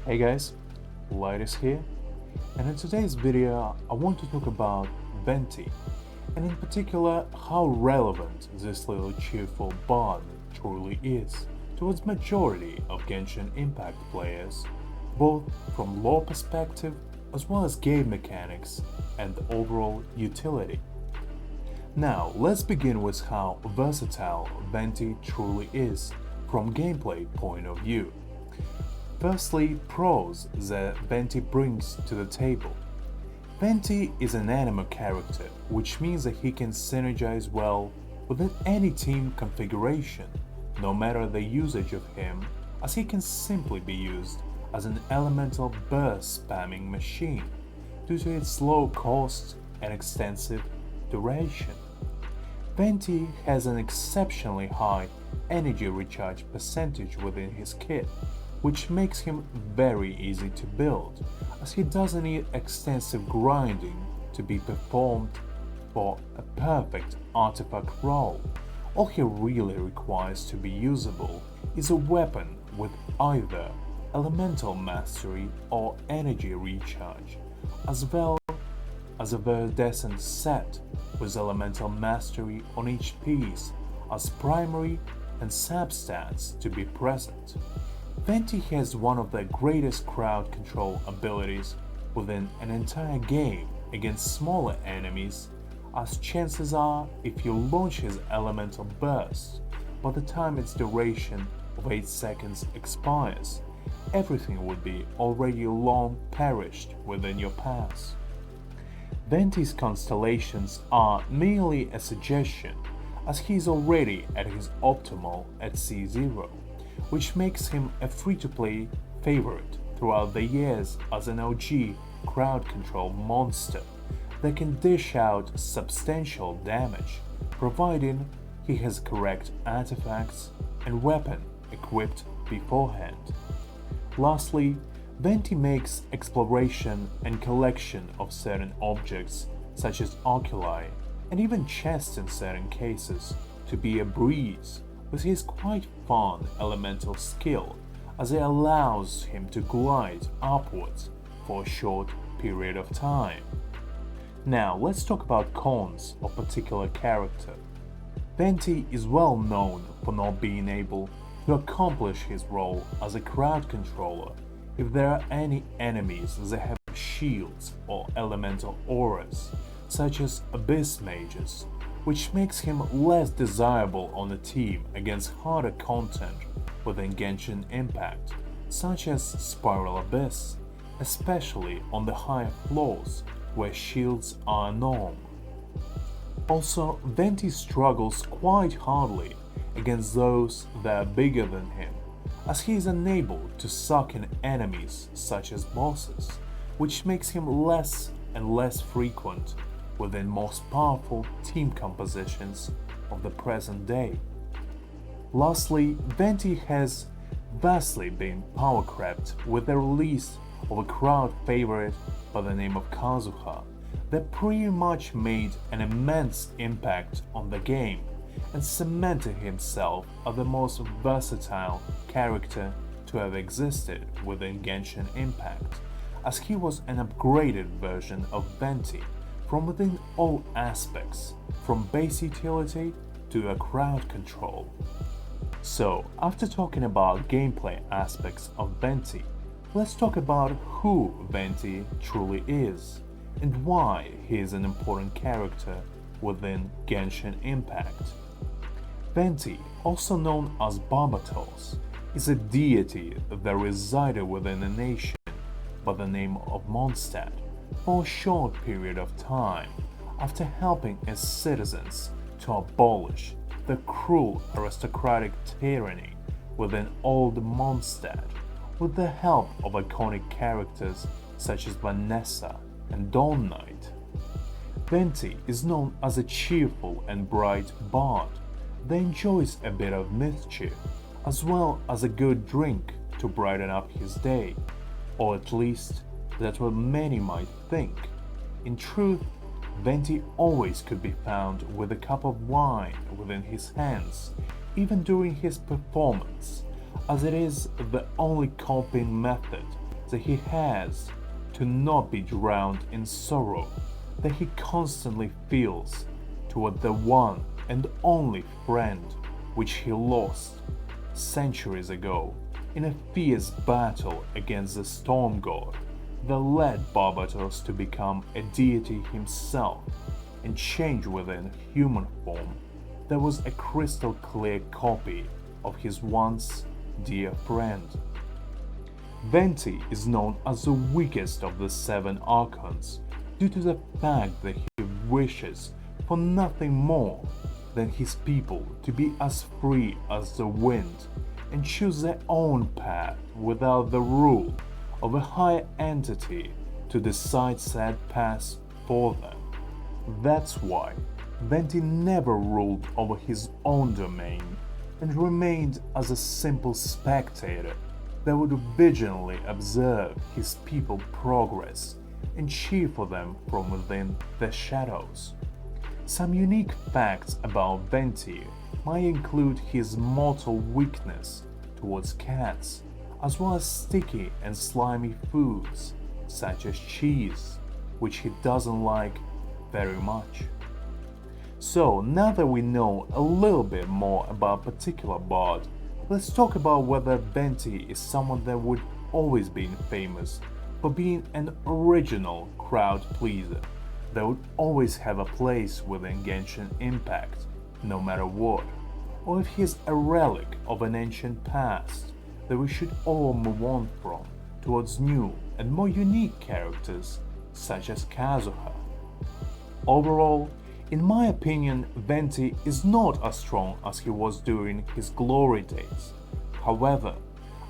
Hey guys, Light is here, and in today's video I want to talk about Venti, and in particular how relevant this little cheerful bard truly is towards majority of Genshin Impact players, both from lore perspective as well as game mechanics and the overall utility. Now let's begin with how versatile Venti truly is from gameplay point of view. Firstly, pros that Venti brings to the table. Venti is an anime character, which means that he can synergize well within any team configuration, no matter the usage of him, as he can simply be used as an elemental burst spamming machine due to its low cost and extensive duration. Venti has an exceptionally high energy recharge percentage within his kit, which makes him very easy to build, as he doesn't need extensive grinding to be performed for a perfect artifact roll. All he really requires to be usable is a weapon with either elemental mastery or energy recharge, as well as a viridescent set with elemental mastery on each piece as primary and substats to be present. Venti has one of the greatest crowd control abilities within an entire game against smaller enemies, as chances are if you launch his elemental burst, by the time its duration of 8 seconds expires, everything would be already long perished within your pass. Venti's constellations are merely a suggestion, as he is already at his optimal at C0, which makes him a free-to-play favorite throughout the years as an OG crowd control monster that can dish out substantial damage, providing he has correct artifacts and weapon equipped beforehand. Lastly, Venti makes exploration and collection of certain objects, such as oculi and even chests in certain cases, to be a breeze with his quite fun elemental skill, as it allows him to glide upwards for a short period of time. Now let's talk about cons of particular character. Venti is well known for not being able to accomplish his role as a crowd controller if there are any enemies that have shields or elemental auras, such as abyss mages, which makes him less desirable on the team against harder content within Genshin Impact, such as Spiral Abyss, especially on the higher floors where shields are a norm. Also, Venti struggles quite hardly against those that are bigger than him, as he is unable to suck in enemies such as bosses, which makes him less and less frequent within most powerful team compositions of the present day. Lastly, Venti has vastly been power crept with the release of a crowd favorite by the name of Kazuha that pretty much made an immense impact on the game and cemented himself as the most versatile character to have existed within Genshin Impact, as he was an upgraded version of Venti from within all aspects, from base utility to a crowd control. So, after talking about gameplay aspects of Venti, let's talk about who Venti truly is, and why he is an important character within Genshin Impact. Venti, also known as Barbatos, is a deity that resided within a nation by the name of Mondstadt for a short period of time after helping its citizens to abolish the cruel aristocratic tyranny within old Mondstadt with the help of iconic characters such as Vanessa and Dawn Knight. Venti is known as a cheerful and bright bard that enjoys a bit of mischief as well as a good drink to brighten up his day, or at least that's what many might think. In truth, Venti always could be found with a cup of wine within his hands, even during his performance, as it is the only coping method that he has to not be drowned in sorrow that he constantly feels toward the one and only friend which he lost centuries ago in a fierce battle against the storm god that led Barbatos to become a deity himself and change within human form that was a crystal clear copy of his once dear friend. Venti is known as the weakest of the seven archons due to the fact that he wishes for nothing more than his people to be as free as the wind and choose their own path without the rule of a higher entity to decide said path for them. That's why Venti never ruled over his own domain and remained as a simple spectator that would vigilantly observe his people progress and cheer for them from within the shadows. Some unique facts about Venti might include his mortal weakness towards cats, as well as sticky and slimy foods such as cheese, which he doesn't like very much. So now that we know a little bit more about a particular bard, let's talk about whether Venti is someone that would always be famous for being an original crowd pleaser that would always have a place within Genshin Impact, no matter what, or if he is a relic of an ancient past that we should all move on from towards new and more unique characters such as Kazuha. Overall, in my opinion, Venti is not as strong as he was during his glory days. However,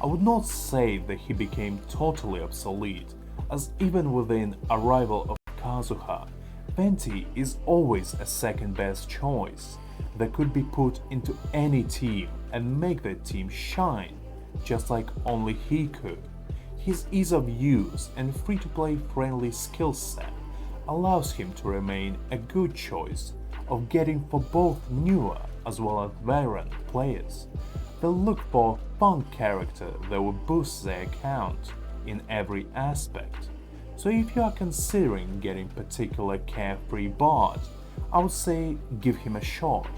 I would not say that he became totally obsolete, as even within arrival of Kazuha, Venti is always a second best choice that could be put into any team and make that team shine, just like only he could. His ease of use and free-to-play friendly skill set allows him to remain a good choice of getting for both newer as well as veteran players that look for a fun character that will boost their account in every aspect. So if you are considering getting particular carefree bard, I would say give him a shot,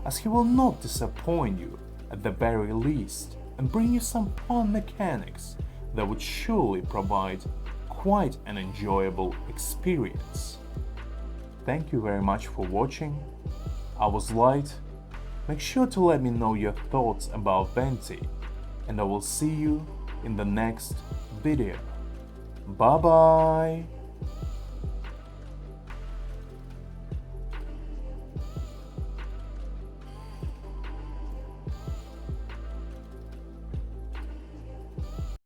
as he will not disappoint you at the very least and bring you some fun mechanics that would surely provide quite an enjoyable experience. Thank you very much for watching. I was Light. Make sure to let me know your thoughts about Venti, and I will see you in the next video. Bye bye!